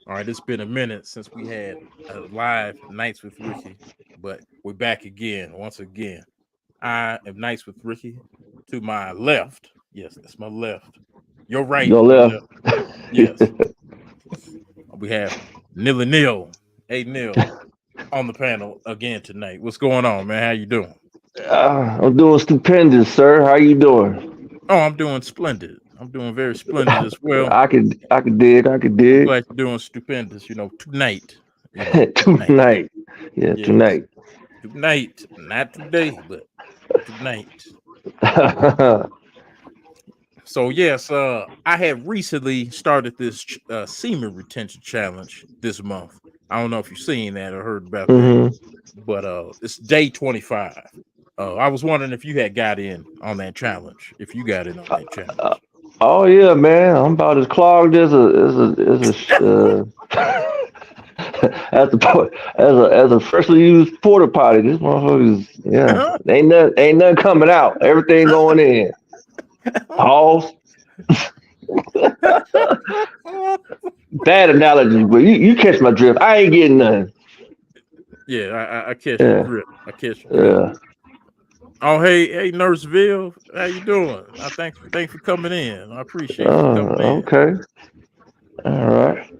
All right, it's been a minute since we had live Nights with Ricky, but we're back again, once again. I am Nights with Ricky. To my left, yes, that's my left. Your right, Your my left. left, yes. We have Neal. Hey, Neal, on the panel again tonight. What's going on, man? How you doing? I'm doing stupendous, sir. How you doing? Oh, I'm doing splendid. I'm doing very splendid as well. I could dig. I'm glad you're doing stupendous. Tonight. Tonight. Tonight. Yeah, Yes, tonight. tonight, not today, but tonight. So yes, I have recently started this semen retention challenge this month. I don't know if you've seen that or heard about that, hmm but it's day 25. I was wondering if you had got in on that challenge. If you got in on that Uh, challenge. oh yeah, man. I'm about as clogged as a freshly used porta potty. This motherfucker's yeah. Ain't nothing coming out. Everything going in. Pause. Bad analogy, but you catch my drift. I ain't getting none. Yeah, I catch your Yeah, drip. I catch your drip. yeah. Oh, hey, Nurseville, how you doing? I thanks for coming in. I appreciate you coming in. Okay. All right.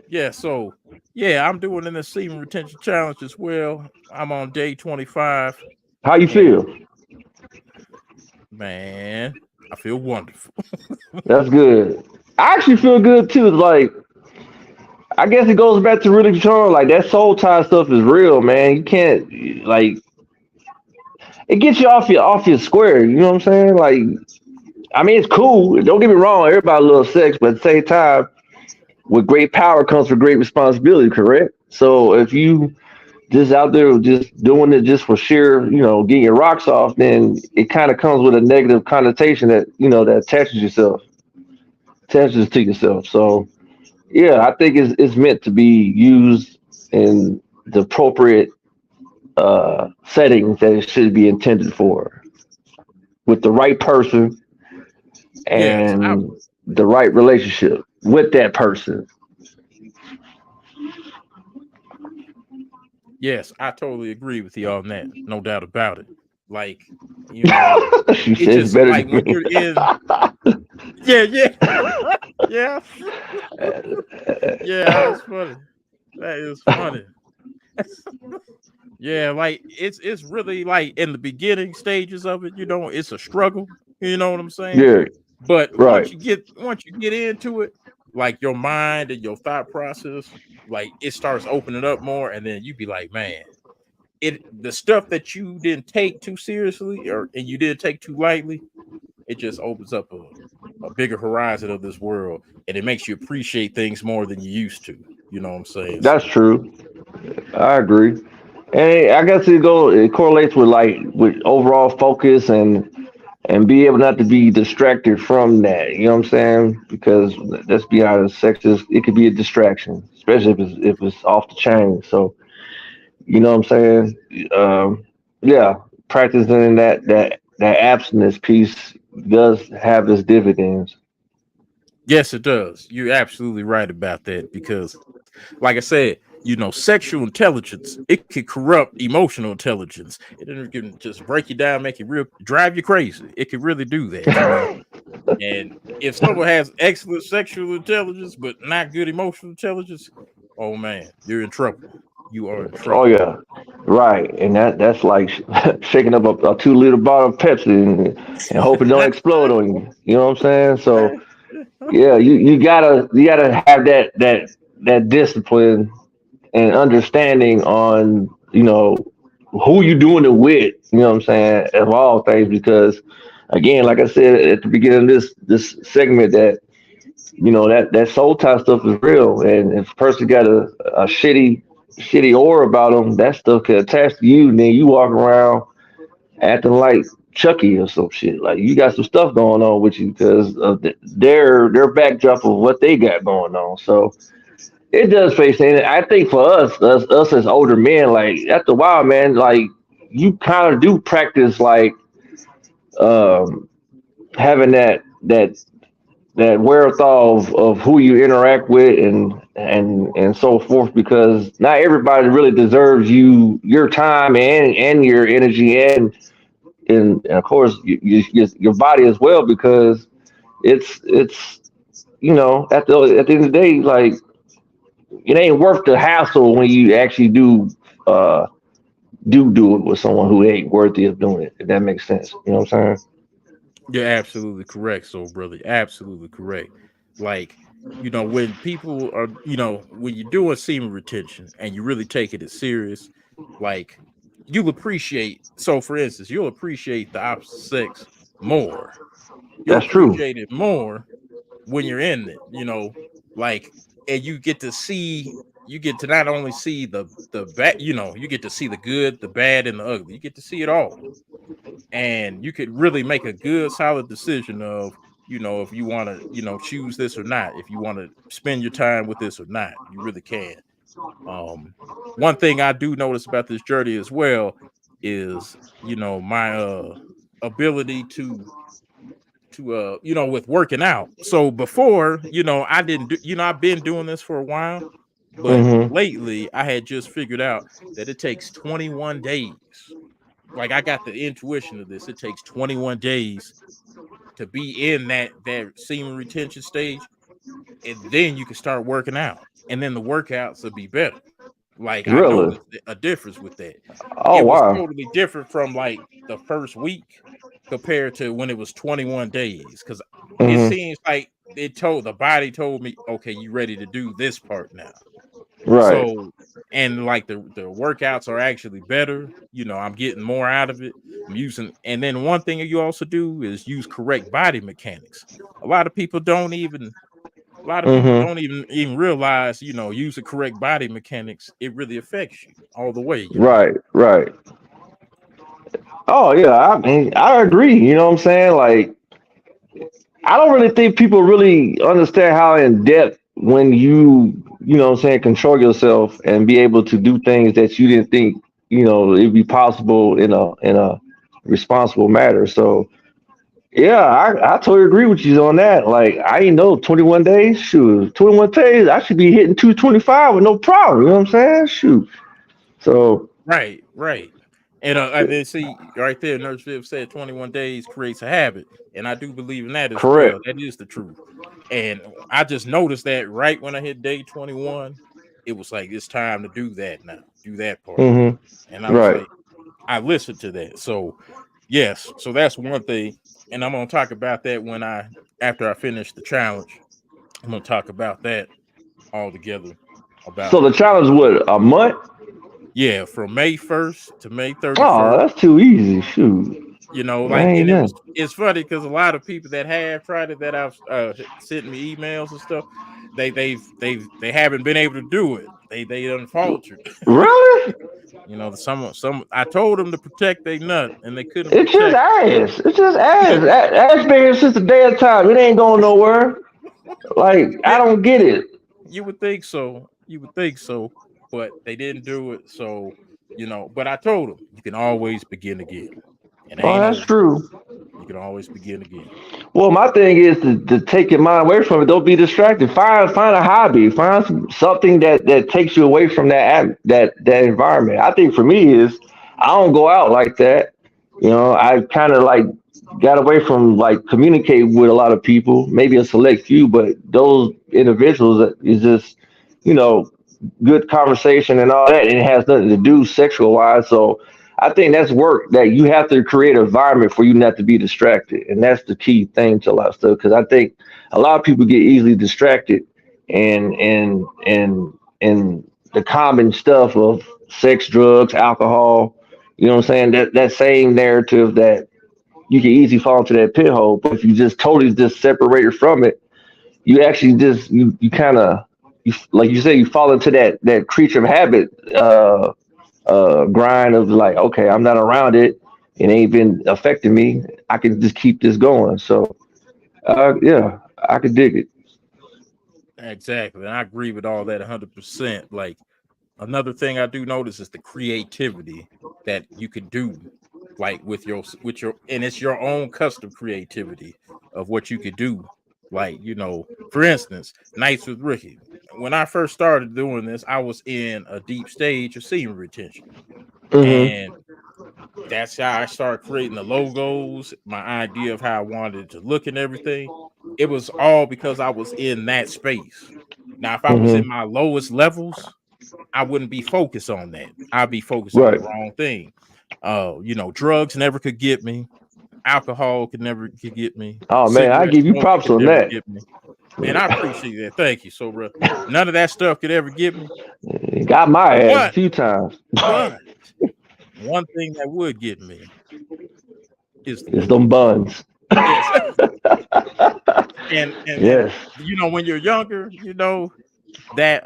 Yeah, so yeah, I'm doing an semen retention challenge as well. I'm on day 25, How you and feel? man, I feel wonderful. That's good. I actually feel good too. Like I guess it goes back to really control. Like that soul tie stuff is real, man. You can't like it gets you off your square. You know what I'm saying? Like I mean, it's cool. Don't get me wrong. Everybody loves sex, but at the same time, with great power comes with great responsibility. Correct. So if you just out there just doing it just for sheer, getting your rocks off, then it kind of comes with a negative connotation that that attaches to yourself. So yeah, I think it's meant to be used in the appropriate settings that it should be intended for, with the right person Yes, and the right relationship with that person. yes, I totally agree with you on that. No doubt about it. Like, you know, She it's says just better like than when me. you're in. Yeah, yeah, yeah, yeah. That's funny. That is funny. Yeah, like it's really like in the beginning stages of it. It's a struggle. You know what I'm saying? Yeah, But right. once you get into it, like your mind and your thought process, like it starts opening up more, and then you be like, man, the stuff that you didn't take too seriously and you didn't take too lightly, it just opens up a bigger horizon of this world, and it makes you appreciate things more than you used to. You know what I'm saying? That's So true. I agree. And I guess it correlates with with overall focus and be able not to be distracted from that. You know what I'm saying? Because let's be honest, sex it could be a distraction, especially if it's off the chain. So you know what I'm saying? Yeah, practicing that abstinence piece does have its dividends. yes, it does. You're absolutely right about that because, like I said, sexual intelligence, it could corrupt emotional intelligence. It can just break you down, make you real, drive you crazy. It could really do that. And if someone has excellent sexual intelligence but not good emotional intelligence, oh man, you're in trouble. You are in Oh trouble. yeah, right. And that's like shaking up a 2 liter bottle of Pepsi and hope it don't explode on you. You know what I'm saying? So yeah, you gotta have that discipline and understanding on who you doing it with. You know what I'm saying? Of all things, because again, like I said at the beginning of this segment, that that soul tie stuff is real, and if a person got a shitty aura about them, that stuff can attach to you, and then you walk around acting like Chucky or some shit. Like you got some stuff going on with you because of their backdrop of what they got going on. So it does face it. I think for us as older men, like after a while, man, like you kind of do practice like um, having that wherewithal of who you interact with and so forth, because not everybody really deserves your time and your energy and of course your body as well, because it's at the end of the day, like, it ain't worth the hassle when you actually uh do it with someone who ain't worthy of doing it, if that makes sense. You know what I'm saying? You're absolutely correct, so brother. Absolutely correct. Like, when people are, when you're doing semen retention and you really taking it serious, like, you'll appreciate. So, for instance, you'll appreciate the opposite sex more. You'll That's true. appreciate it more when you're in it. Like, and you get to not only see the bad, you get to see the good, the bad, and the ugly. You get to see it all, and you could really make a good solid decision of, if you want to, choose this or not, if you want to spend your time with this or not. You really can. um One thing I do notice about this journey as well is, my ability to with working out. So before, I didn't do, I've been doing this for a while, but Hmm. lately I had just figured out that it takes 21 days. Like, I got the intuition of this. It takes 21 days to be in that semen retention stage, and then you can start working out, and then the workouts will be better. Like, I Really? noticed a difference with that. Oh It was wow. totally different from like the first week compared to when it was 21 days, because it Hmm. seems like the body told me, okay, you ready to do this part now. Right. So, and like the workouts are actually better. I'm getting more out of it. I'm using, and then one thing you also do is use correct body mechanics. A lot of people don't even, a lot of people Hmm. don't even realize, using correct body mechanics, it really affects you all the way. Right. Right. Oh yeah. I mean, I agree. You know what I'm saying? Like, I don't really think people really understand how in depth, when you know what I'm saying, control yourself and be able to do things that you didn't think, it'd be possible in a responsible manner. So yeah, I totally agree with you on that. Like, I ain't know 21 days. Shoot, 21 days, I should be hitting 225 with no problem. You know what I'm saying? Shoot. So Right, right. And then see right there, Nurse Viv said 21 days creates a habit, and I do believe in that as well. correct. That is the truth. And I just noticed that right when I hit day 21, it was like, it's time to do that now, do that part. Hmm. And I was Right. like, I listened to that. So yes, so that's one thing, and I'm gonna talk about that after I finish the challenge. I'm gonna talk about that all together. So About, the challenge, what, a month? yeah, from May 1st to May Oh, 31st. that's too easy. Shoot. That Like, ain't and nothing. it's funny because a lot of people that have tried it, that I've sent me emails and stuff, they haven't been able to do it. They done faltered. Really? Some I told them to protect their nut, and they couldn't It's just protect ass. It's just ass. Ass been here since the day of time. It ain't going nowhere. Like, I it. don't get it. You would think so. You would think so, but they didn't do it. So, but I told them you can always begin again. It Oh, ain't that's over. true. You can always begin again. Well, my thing is to take your mind away from it. Don't be distracted. Find a hobby. Find something that takes you away from that environment. I think for me is, I don't go out like that. I kind of like got away from like communicating with a lot of people. Maybe a select few, but those individuals that is just you know good conversation and all that, and it has nothing to do sexual wise. So I think that's work that you have to create an environment for you not to be distracted, and that's the key thing to a lot of stuff. Because I think a lot of people get easily distracted, and the common stuff of sex, drugs, alcohol. You know what I'm saying? That same narrative that you can easily fall into that pit hole. But if you just totally just separate it from it, you actually just you kind of like you say, you fall into that creature of habit grind of like, okay, I'm not around it. It ain't been affecting me. I can just keep this going. So yeah, I could dig it. Exactly. And I agree with all that 100%. Like, another thing I do notice is the creativity that you could do, like and it's your own custom creativity of what you could do. Like, for instance, Nights with Ricky. when I first started doing this, I was in a deep stage of semen retention, Mm-hmm. and that's how I started creating the logos, my idea of how I wanted it to look and everything. It was all because I was in that space. Now, if I was in Mm-hmm. my lowest levels, I wouldn't be focused on that. I'd be focused on the Right. wrong thing. Drugs never could get me. Alcohol could get me. Oh man, I Cigarette give you smoking props could on never that. get me. Man, I appreciate that. Thank you. So, bro, none of that stuff could ever get me. Got my ass a But, few times. but one thing that would get me is the It's them boobs. buns. Yes, and Yes. when you're younger, that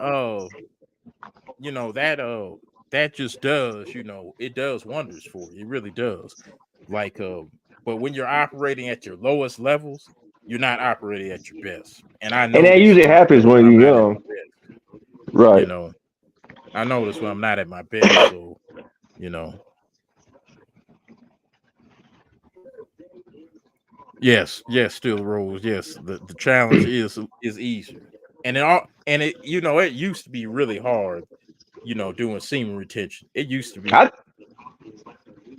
that that just does, it does wonders for you. It really does. Like but when you're operating at your lowest levels, you're not operating at your best. And I And that notice usually happens when when I'm you're not at young. my best. You Right. know, I notice when I'm not at my best. So, you know, yes, still rolls. Yes, the challenge is easier. And it used to be really hard, doing semen retention. It used to be. I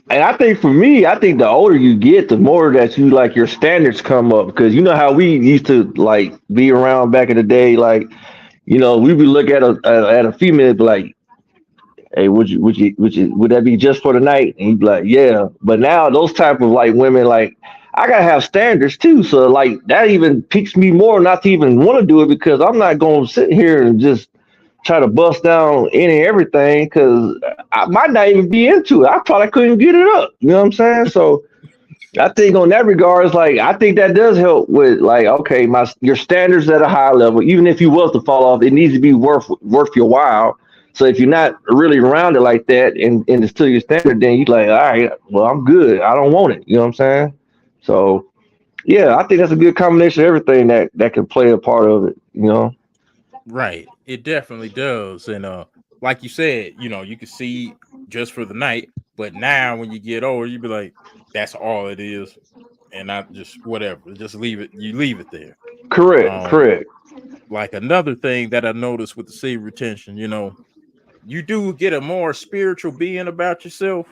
and I think for me, I think the older you get, the more that you like your standards come up because you know how we used to like be around back in the day, like we would look at a female and be like, hey, would that be just for the night? And you'd be like, yeah. But now those type of like women, like I gotta have standards too. So like that even piques me more not to even want to do it because I'm not gonna sit here and just try to bust down any and everything because I might not even be into it. I probably couldn't get it up. You know what I'm saying? So I think on that regards, like I think that does help with like okay, my your standards at a high level. Even if you was to fall off, it needs to be worth your while. So if you're not really around it like that and it's still your standard, then you like, all right, well I'm good. I don't want it. You know what I'm saying? So yeah, I think that's a good combination of everything that can play a part of it. Right. It definitely does. And like you said, you can see just for the night, but now when you get older, you be like, that's all it is. And not just whatever. Just leave it. You leave it there. Correct, Um, correct. like another thing that I noticed with the seed retention, you do get a more spiritual being about yourself.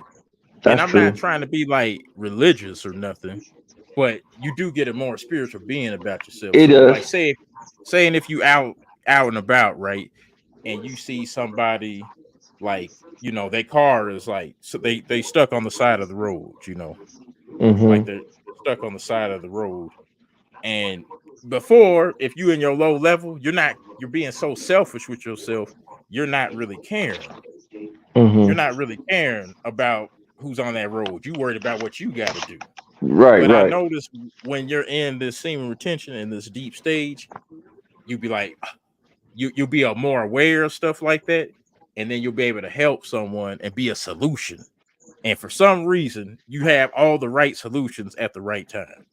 And That's I'm not true. trying to be like religious or nothing, but you do get a more spiritual being about yourself. It So like does. saying if you out and about, right? And you see somebody like their car is like so they stuck on the side of the road, like Hmm. they're stuck on the side of the road. And before, if you in your low level, you're being so selfish with yourself, you're not really caring. You're Hmm. not really caring about who's on that road. You worried about what you got to do. Right, But I right. noticed when you're in this semen retention in this deep stage, you be like, you'll be more aware of stuff like that, and then you'll be able to help someone and be a solution. And for some reason, you have all the right solutions at the right time.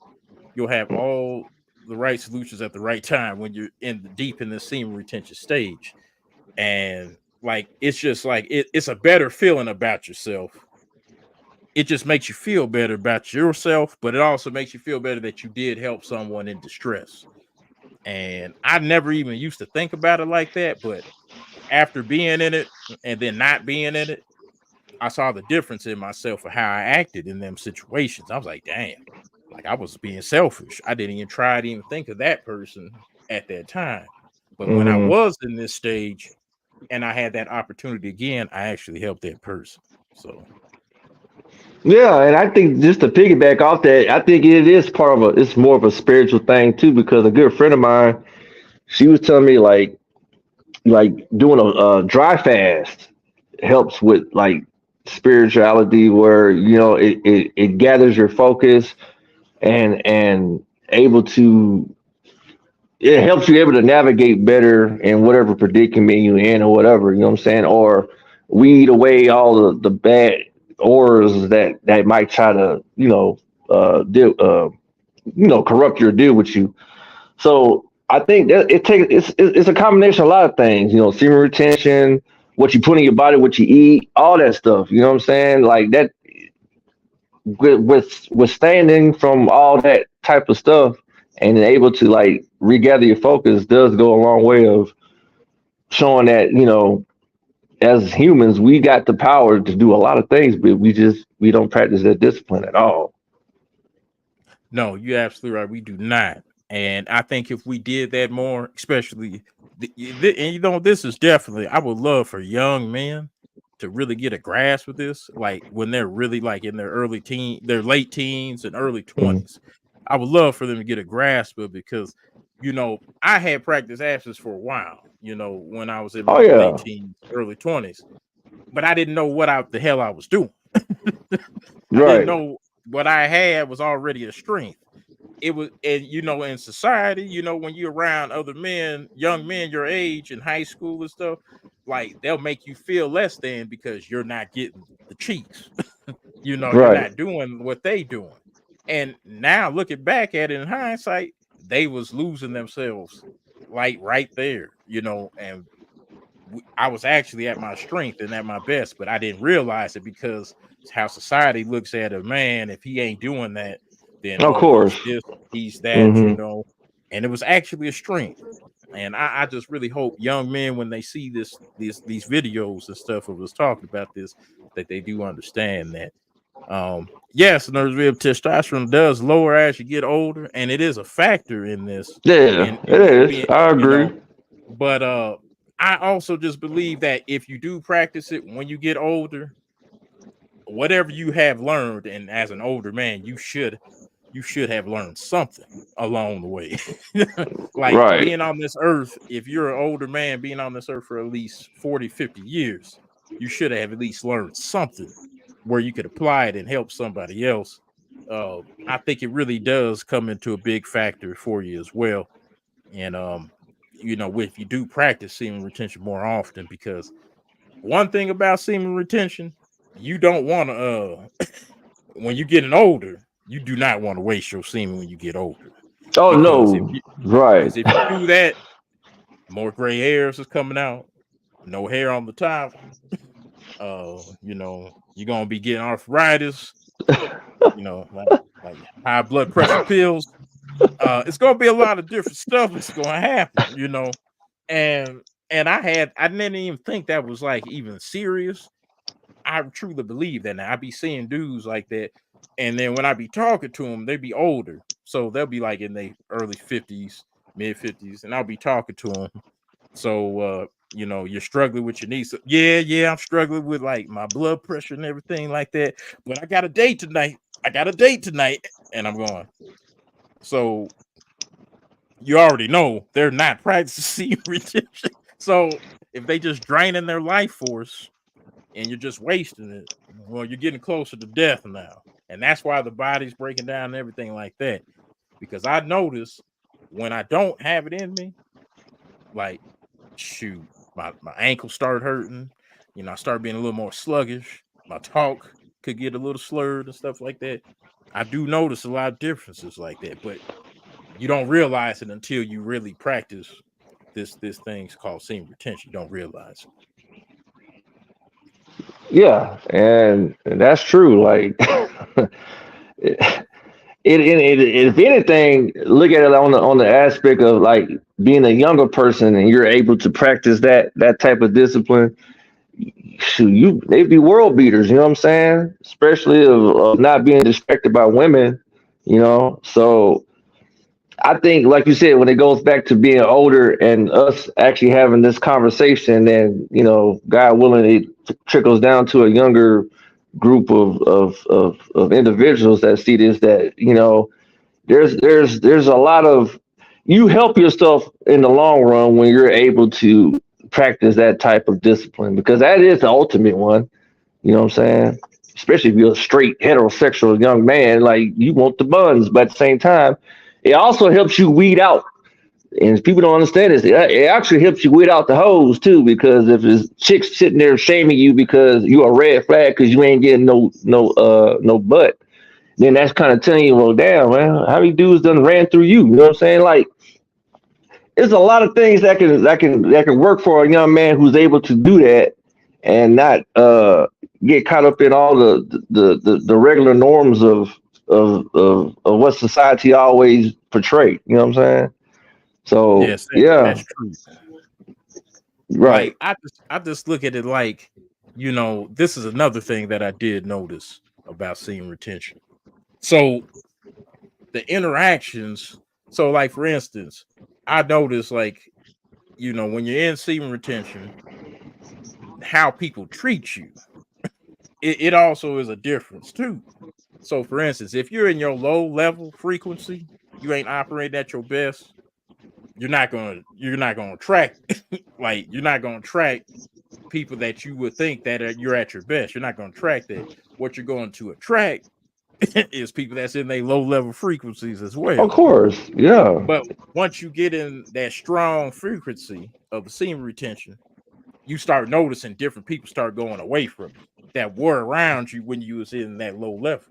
You'll have all the right solutions at the right time when you're deep in the semen retention stage. And like it's just like it's a better feeling about yourself. It just makes you feel better about yourself, but it also makes you feel better that you did help someone in distress. And I never even used to think about it like that, but after being in it and then not being in it, I saw the difference in myself of how I acted in them situations. I was like, damn, like I was being selfish. I didn't even try to even think of that person at that time. But when I Hmm. was in this stage and I had that opportunity again, I actually helped that person. So Yeah, and I think just to piggyback off that, I think it is part of it's more of a spiritual thing too, because a good friend of mine, she was telling me like doing a dry fast helps with like spirituality where it gathers your focus and able to it helps you able to navigate better in whatever predicament you in or whatever, you know what I'm saying? Or weed away all the bad auras that might try to, deal, corrupt your deal with you. So I think that it's a combination of a lot of things, semen retention, what you put in your body, what you eat, all that stuff. You know what I'm saying? Like that with withstanding from all that type of stuff and able to like regather your focus does go a long way of showing that, as humans, we got the power to do a lot of things, but we don't practice that discipline at all. No, you're absolutely right. We do not. And I think if we did that more, especially, and this is definitely, I would love for young men to really get a grasp of this, like when they're really like in their late teens and early Mhm. 20s. I would love for them to get a grasp of it because, I had practice absence for a while, when I was in Oh my late yeah, teens, early 20s, but I didn't know the hell I was doing. I didn't right. know what I had was already a strength. It was, and in society, when you're around other men, young men your age in high school and stuff, like they'll make you feel less than because you're not getting the cheeks. You're Right. not doing what they doing. And now looking back at it in hindsight, they was losing themselves like right there, and I was actually at my strength and at my best, but I didn't realize it because it's how society looks at a man. If he ain't doing that, then Of he's course. this, he's that, Hmm. and it was actually a strength. And I just really hope young men, when they see these videos and stuff of us talking about this, that they do understand that. Yes, nerve rib testosterone does lower as you get older, and it is a factor in this, Yeah, it in is. being, I agree. but I also just believe that if you do practice it when you get older, whatever you have learned, and as an older man, you should have learned something along the way. Like Right. being on this earth, if you're an older man being on this earth for at least 40, 50 years, you should have at least learned something where you could apply it and help somebody else. I think it really does come into a big factor for you as well. And if you do practice semen retention more often, because one thing about semen retention, you don't want to when you're getting older, you do not want to waste your semen when you get older. Oh Because if no. you Right. because if you do that, more gray hairs is coming out, no hair on the top. You're gonna be getting arthritis, like high blood pressure pills. It's gonna be a lot of different stuff that's gonna happen, and I didn't even think that was like even serious. I truly believe that now. I be seeing dudes like that, and then when I be talking to them, they be older, so they'll be like in their early 50s, mid 50s, and I'll be talking to them. So you're struggling with your knees. So, yeah, I'm struggling with like my blood pressure and everything like that. But I got a date tonight. And I'm going. So you already know they're not practicing retention. So if they just draining their life force and you're just wasting it, well, you're getting closer to death now. And that's why the body's breaking down and everything like that. Because I notice when I don't have it in me, like shoot, my ankles start hurting. I start being a little more sluggish. My talk could get a little slurred and stuff like that. I do notice a lot of differences like that, but you don't realize it until you really practice this thing's called seam retention. You don't realize Yeah, and that's true. Like, if anything, look at it on the aspect of like being a younger person and you're able to practice that type of discipline. Shoot, they'd be world beaters. You know what I'm saying? Especially of not being distracted by women. So I think, like you said, when it goes back to being older and us actually having this conversation, and God willing, it trickles down to a younger group of individuals that see this. That there's a lot of, you help yourself in the long run when you're able to practice that type of discipline, because that is the ultimate one. You know what I'm saying? Especially if you're a straight heterosexual young man, like you want the buns, but at the same time, it also helps you weed out. And people don't understand this. It actually helps you weed out the hoes too, because if there's chicks sitting there shaming you because you're a red flag because you ain't getting no butt, then that's kind of telling you, well, damn, man, how many dudes done ran through you? You know what I'm saying? Like, there's a lot of things that can work for a young man who's able to do that and not get caught up in all the regular norms of what society always portrayed. You know what I'm saying? it. So Yes, yeah, that's true. Right. Like I just look at it like, this is another thing that I did notice about semen retention. So the interactions, so like for instance, I noticed like, when you're in semen retention, how people treat you, it also is a difference too. So for instance, if you're in your low level frequency, you ain't operating at your best, you're not gonna attract like you're not gonna attract people that you would think that you're at your best. You're not gonna attract that. What you're going to attract is people that's in their low level frequencies as Of well. course. Yeah. But once you get in that strong frequency of the semen retention, you start noticing different people start going away from you that were around you when you was in that low level.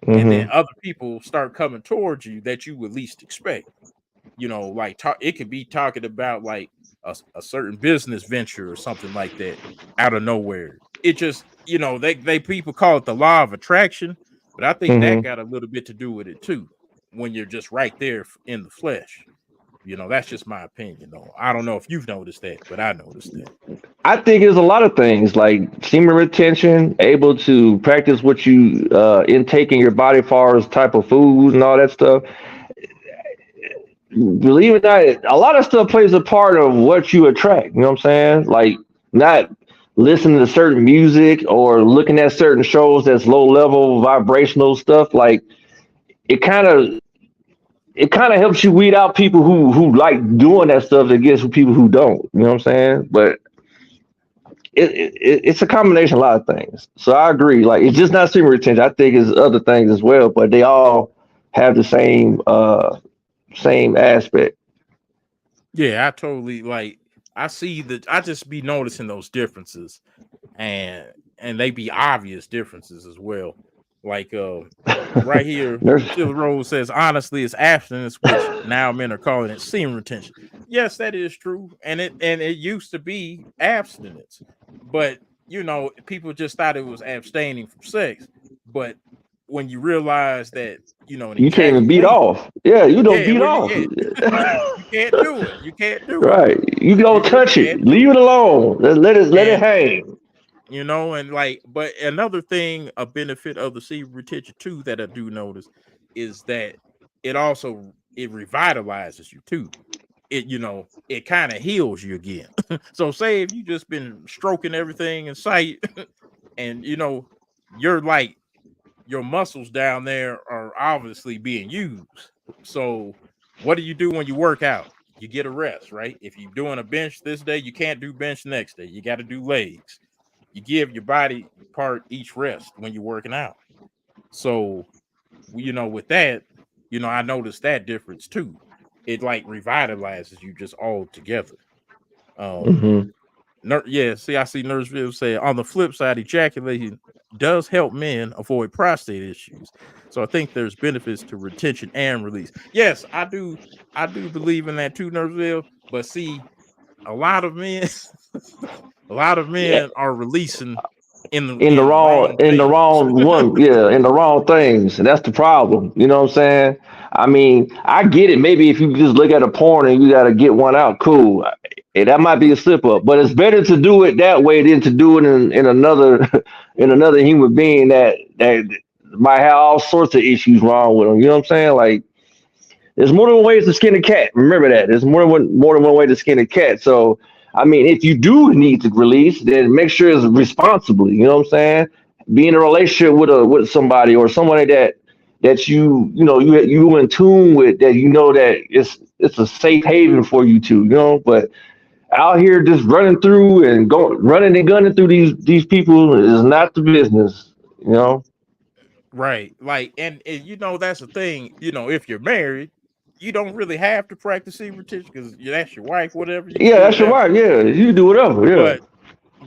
And then Hmm. other people start coming towards you that you would least expect. Like it could be talking about like a certain business venture or something like that out of nowhere. It just, they people call it the law of attraction, but I think that Hmm. got a little bit to do with it too. When you're just right there in the flesh, that's just my opinion. Though I don't know if you've noticed that, but I noticed that. I think it's a lot of things like semen retention, able to practice what you intake in your body, as far as type of foods and all that stuff. Believe it or not, a lot of stuff plays a part of what you attract. You know what I'm saying? Like not listening to certain music or looking at certain shows that's low level vibrational stuff. Like it kind of it kind of helps you weed out people who like doing that stuff against people who don't. You know what I'm saying? But it's a combination of a lot of things. So I agree. Like it's just not semen retention. I think it's other things as well, but they all have the same aspect. Yeah, I totally like. I just be noticing those differences, and they be obvious differences as well. Like right here, There's Sheila Rose says, honestly, it's abstinence, which now men are calling it semen retention. Yes, that is true, and it used to be abstinence, but people just thought it was abstaining from sex. But when you realize that an you can't even beat ejaculation, off. Yeah, you don't yeah, beat well, off. you can't do it. You can't do it. Right. You don't You really touch it. can't do Leave it it. alone. Let it And hang. and like, but another thing, a benefit of the sea retention too that I do notice is that it revitalizes you too. It kind of heals you again. So say if you just been stroking everything in sight, and you're like your muscles down there are obviously being used. So what do you do when you work out? You get a rest, right? If you're doing a bench this day, you can't do bench next day. You got to do legs. You give your body part each rest when you're working out. So, with that, I noticed that difference too. It like revitalizes you just all together. Um, Hmm. yeah, see, I see Nursville say on the flip side, ejaculating does help men avoid prostate issues. So I think there's benefits to retention and release. Yes, I do. I do believe in that too, Nursville. But see, a lot of men, a lot of men are releasing in wrong In the things. wrong one, yeah, in the wrong things. And that's the problem. You know what I'm saying? I mean, I get it. Maybe if you just look at a porn and you gotta get one out, cool. That might be a slip up. But it's better to do it that way than to do it in another in another human being that might have all sorts of issues wrong with them. You know what I'm saying? Like there's more than one way to skin a cat. Remember that. There's more than one way to skin a cat. So, I mean, if you do need to release, then make sure it's responsibly. You know what I'm saying? Be in a relationship with somebody or somebody that you in tune with, that you know that it's a safe haven for you to. You know, but out here just running through and going running and gunning through these people is not the business. You know. Right. Like, and that's the thing, if you're married, you don't really have to practice secretive because that's your wife, whatever. You can Yeah, do that's your whatever. wife. Yeah, you do whatever. Yeah.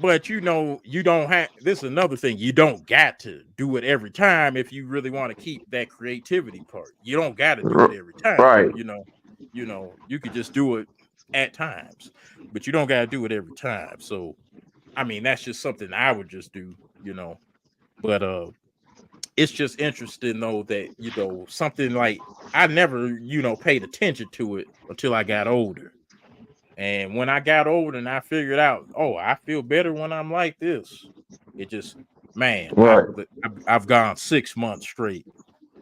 But you don't have, this is another thing. You don't got to do it every time if you really want to keep that creativity part. You don't got to do it every time. Right. You could just do it at times, but you don't got to do it every time. So, I mean, that's just something I would just do. But it's just interesting though that something like I never paid attention to it until I got older. And when I got older and I figured out, oh, I feel better when I'm like this. It just, man, Right. I've gone 6 months straight,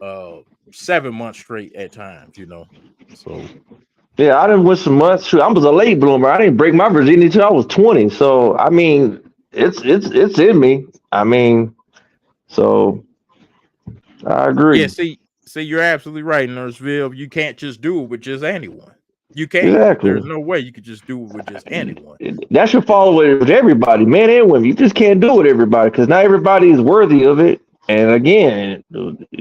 uh, 7 months straight at times, you know. So Yeah, I didn't went some months. Shoot, I was a late bloomer. I didn't break my virginity until I was 20. So I mean, it's in me. I mean, so I yeah, agree. see, you're absolutely right, Nurseville. You can't just do it with just anyone. You can't. Exactly. There's no way you could just do it with just anyone. That should You know. follow with everybody, men and women. You just can't do it with everybody because not everybody is worthy of it. And again,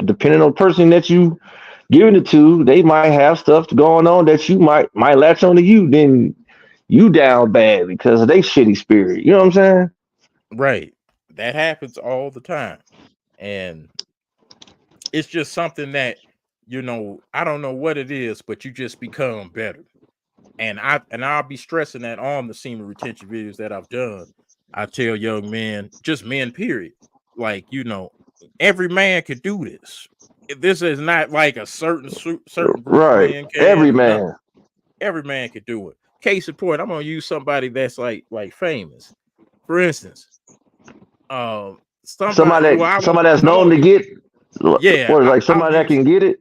depending on the person that you giving it to, they might have stuff going on that you might latch on to you. Then you down bad because of their shitty spirit. You know what I'm saying? Right. That happens all the time. And it's just something that, I don't know what it is, but you just become better. And I'll be stressing that on the semen retention videos that I've done. I tell young men, just men, period. Like, every man could do this. This is not like a certain group of Right. men Every can. No, man. every man could do it. Case in point, I'm gonna use somebody that's like famous. For instance, somebody. Well, Somebody that's I'm known gonna to get yeah. what is like I'll somebody that use can get it.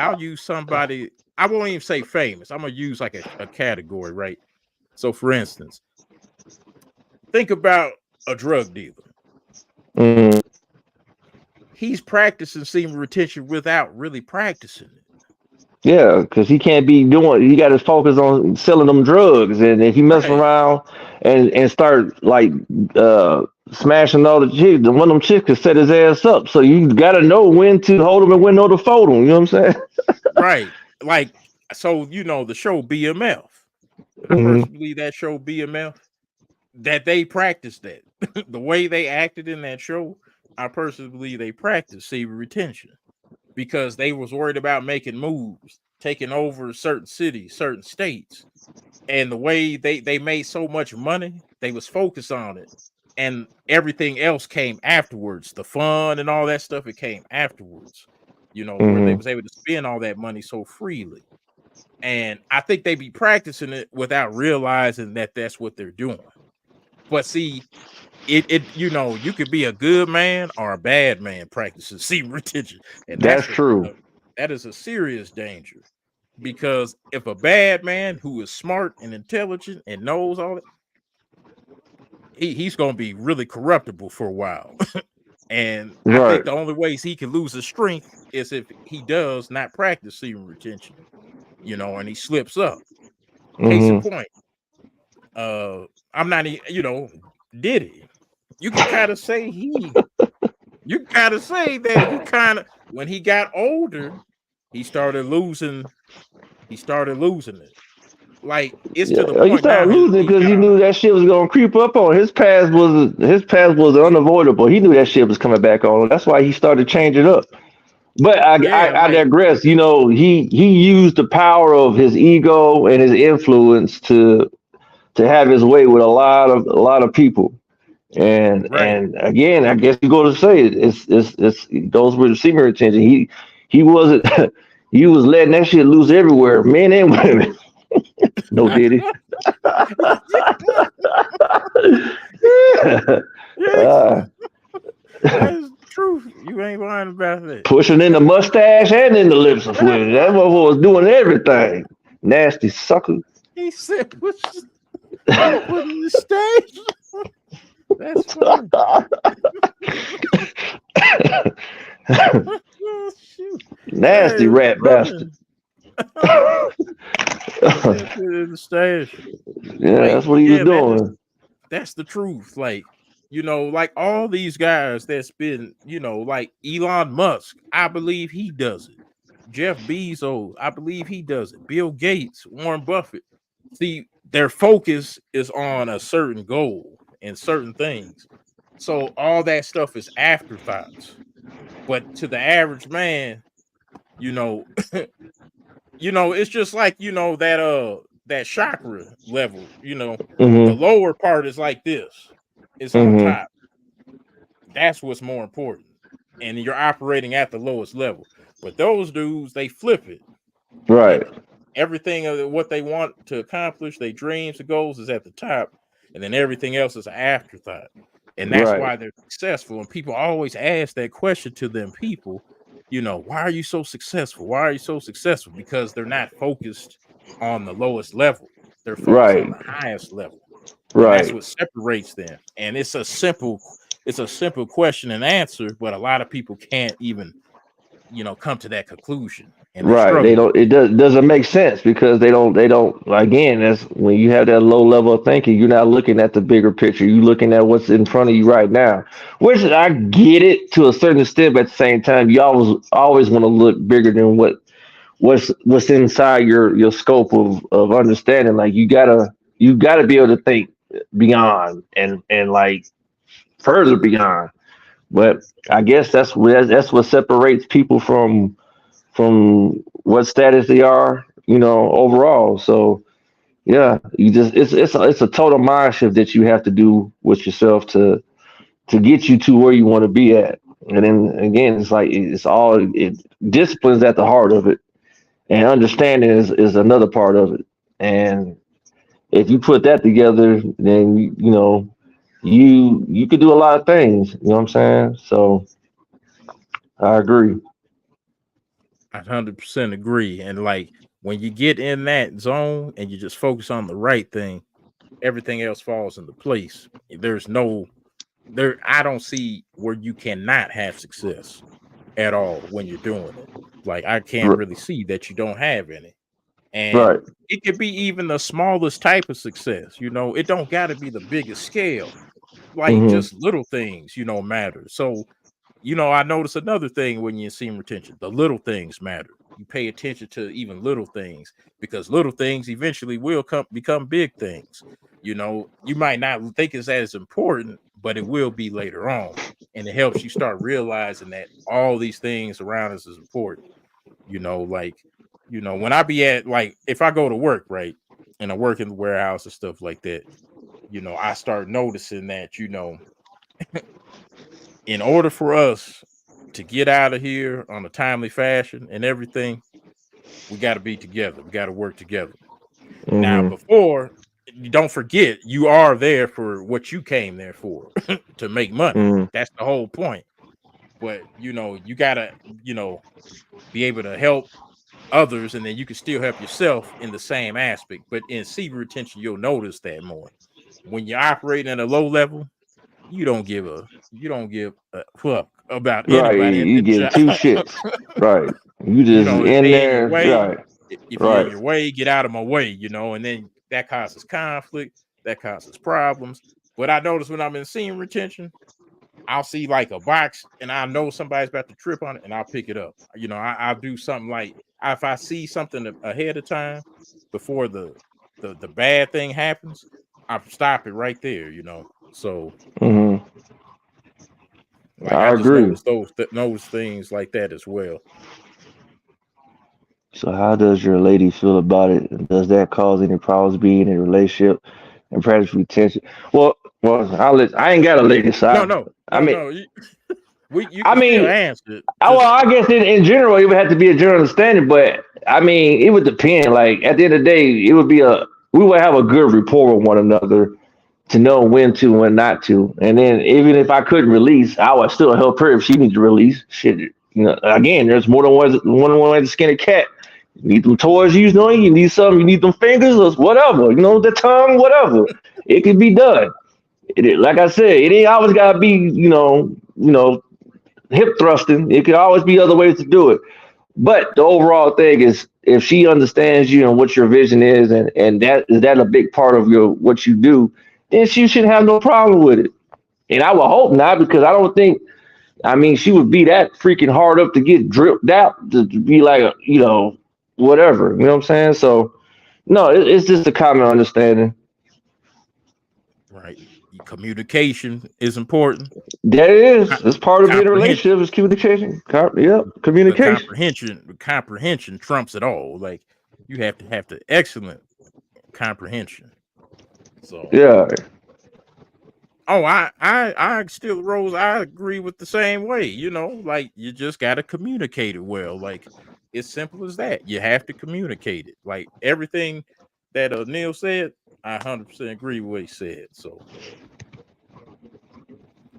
I'll use somebody. I won't even say famous. I'm gonna use like a category, right? So, for instance, think about a drug dealer. Mm, He's practicing semen retention without really practicing it. yeah, because he can't be doing. He got to focus on selling them drugs, and if he mess Right, around and start like uh smashing all the chicks, then one of them chicks could set his ass up. So you got to know when to hold him and when not to fold him. You know what I'm saying? right. Like, so the show BMF. I Hmm. personally believe that show BMF, that they practiced that. The way they acted in that show, I personally believe they practiced semen retention because they was worried about making moves, taking over certain cities, certain states. And the way they made so much money, they was focused on it. And everything else came afterwards. The fun and all that stuff, it came afterwards. Where they Hmm. was able to spend all that money so freely. And I think they be practicing it without realizing that that's what they're doing. But see, you could be a good man or a bad man practicing semen retention, and That's true. that is a serious danger. Because if a bad man who is smart and intelligent and knows all that, he's gonna be really corruptible for a while. And I think Right. the only ways he can lose his strength is if he does not practice semen retention, and he slips up. Case in Hmm. point, I'm not, did he? You can kind of say you gotta say that he kind of, when he got older, he started losing. He started losing it. Like, it's to the Yeah, you point now. started losing He's because got he a knew that shit was gonna creep up on his past was unavoidable. He knew that shit was coming back on. That's why he started changing up. But yeah, I like digress. You know, he used the power of his ego and his influence to have his way with a lot of people. right. And again, I guess you go to say it goes with the semen retention. He wasn't he was letting that shit loose everywhere, men and women. No diddy. Yes, uh, that is true. You ain't lying about that. pushing in the mustache and in the lips of women. That motherfucker was doing everything. Nasty sucker. He said, put in the stage. That's funny. Oh, shoot. Nasty Hey, rat bastard. brother. He said, put it in the stage. Yeah, Like, that's what he was yeah, doing. that's the truth. Like, like all these guys that's been, like Elon Musk, I believe he does it. Jeff Bezos, I believe he does it. Bill Gates, Warren Buffett. See, their focus is on a certain goal and certain things. So all that stuff is afterthoughts. But to the average man, you know, it's just like, that chakra level, the Hmm. lower part is like this. It's on Hmm. top. That's what's more important. And you're operating at the lowest level. But those dudes, they flip it. Right. Everything of what they want to accomplish, their dreams, the goals is at the top, and then everything else is an afterthought. And that's Right. why they're successful. And people always ask that question to them people, why are you so successful? Why are you so successful? Because they're not focused on the lowest level. They're focused on Right. the highest level. And that's Right. what separates them. And it's a simple question and answer, but a lot of people can't even, come to that conclusion. And they Right. They struggle with don't. It doesn't make sense because they don't. Again, that's when you have that low level of thinking. You're not looking at the bigger picture. You're looking at what's in front of you right now. Which I get it to a certain extent, but at the same time, you always want to look bigger than what's inside your scope of understanding. Like you gotta be able to think beyond and like further beyond. But I guess that's what separates people from what status they are, overall. So yeah, you just it's a total mind shift that you have to do with yourself to get you to where you want to be at. And then again, it's like discipline's at the heart of it, and understanding is another part of it. And if you put that together, then you could do a lot of things. You know what I'm saying? So I agree. 100% agree. And like when you get in that zone and you just focus on the right thing, everything else falls into place. There's no there I don't see where you cannot have success at all when you're doing it. Like I can't R- really see that you don't have any. And Right. it could be even the smallest type of success, it don't got to be the biggest scale. Like Hmm. just little things, matter. So I notice another thing when you're in seam retention. The little things matter. You pay attention to even little things because little things eventually will become big things. You might not think it's as important, but it will be later on. And it helps you start realizing that all these things around us is important. Like, when I be at like if I go to work, right, and I work in the warehouse and stuff like that, I start noticing that, in order for us to get out of here on a timely fashion and everything, we got to be together. We got to work together. Now, Hmm. before, you don't forget, you are there for what you came there for to make money. Hmm. That's the whole point. But, you got to, you know, be able to help others and then you can still help yourself in the same aspect. But in CV retention, you'll notice that more. When you're operating at a low level, you don't give a fuck about Right. anybody at You that give job. two shits. Right. You just If in they in your there. way, Right. if you're in Right. your way, get out of my way, and then that causes conflict, that causes problems. But I notice when I'm in scene retention, I'll see like a box and I know somebody's about to trip on it and I'll pick it up. I'll do something like if I see something ahead of time before the bad thing happens, I stop it right there. So Hmm. like I I just agree. notice things like that as well. So how does your lady feel about it? And does that cause any problems being in a relationship and practice retention? I ain't got a lady, so No, no, I no, mean, no. You I can still mean, answer it. well, Just I guess in general, it would have to be a general understanding, but I mean, it would depend. Like at the end of the day, we would have a good rapport with one another to know when to, when not to. And then even if I couldn't release, I would still help her if she needs to release. Shit, again, there's more than one way to skin a cat. You need them toys using, you need something, you need them fingers or whatever, the tongue, whatever. It can be done. Like I said, it ain't always gotta be, hip thrusting. It could always be other ways to do it. But the overall thing is, if she understands you and what your vision is, and that a big part of your what you do, then she should have no problem with it. And I would hope not, because I don't think. I mean, she would be that freaking hard up to get dripped out to be like, whatever. You know what I'm saying? So no, it's just a common understanding. right. Communication is important. That is. Co- It's part of being in a Comprehension. relationship is communication. Yep, The communication. comprehension trumps it all. Like you have the excellent comprehension. So, Yeah. I still Rose. I agree with the same way. Like you just got to communicate it well. Like it's simple as that. You have to communicate it. Like everything that Neal said, I 100% agree with what he said. So,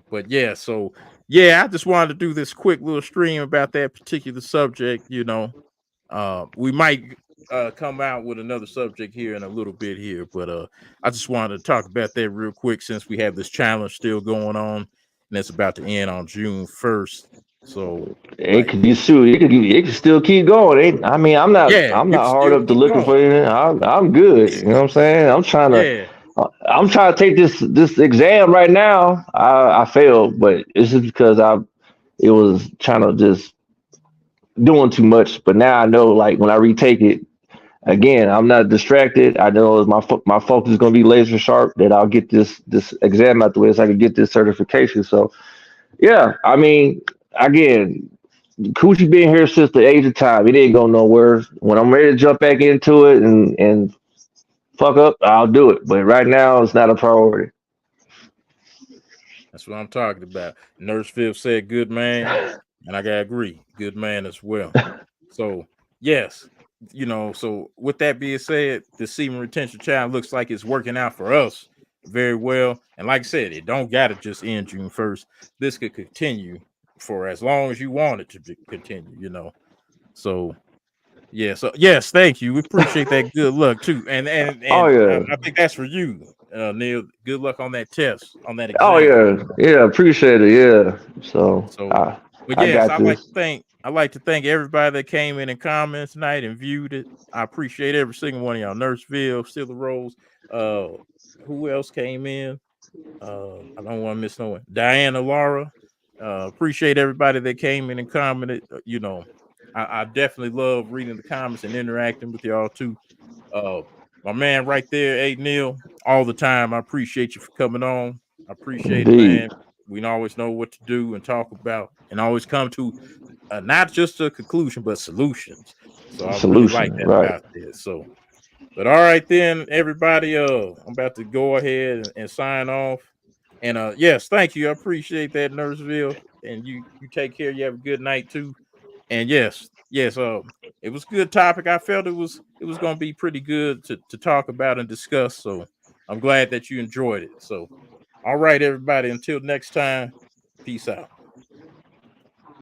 but yeah, so yeah, I just wanted to do this quick little stream about that particular subject. We might come out with another subject here in a little bit here, but I just wanted to talk about that real quick since we have this challenge still going on, and it's about to end on June 1st. So, It like, could be sure it could still keep going. I mean, yeah, I'm you not can hard still up to keep looking for going. anything. I'm good. You know what I'm saying? Yeah, I'm trying to take this exam right now. I failed, but it's just because I it was trying to just doing too much. But now I know, like when I retake it again, I'm not distracted. I know my focus is gonna be laser sharp. That I'll get this exam out the way so I can get this certification. So yeah, I mean, again, Coochie been here since the age of time. It ain't going nowhere. When I'm ready to jump back into it and fuck up, I'll do it. But right now, it's not a priority. that's what I'm talking about. Nurseville said, "Good man," and I gotta agree, good man as well. So yes, So with that being said, the semen retention challenge looks like it's working out for us very well. And like I said, it don't gotta just end June 1st. This could continue for as long as you want it to continue. So yeah. So yes, thank you. We appreciate that. Good luck too. And and Oh and yeah, I think that's for you, Neal. Good luck on that test, on that oh exam. yeah, yeah. Appreciate it. Yeah. So So, but I yes, got this. I like to thank everybody that came in and commented tonight and viewed it. I appreciate every single one of y'all. Nurseville, Steeler Rose, uh, who else came in? I don't want to miss no one. Diana, Laura. Appreciate everybody that came in and commented. I definitely love reading the comments and interacting with y'all too. Uh, my man right there, hey Neal, all the time. I appreciate you for coming on. I appreciate it, Indeed. man. We always know what to do and talk about, and always come to not just a conclusion but solutions. So I really like Solution. that Right. about this. So, but all right then, everybody. I'm about to go ahead and sign off. And yes, thank you. I appreciate that, Nurseville. And you take care. You have a good night too. And yes, it was a good topic. I felt it was going to be pretty good to talk about and discuss. So I'm glad that you enjoyed it. So, all right, everybody. Until next time, peace out.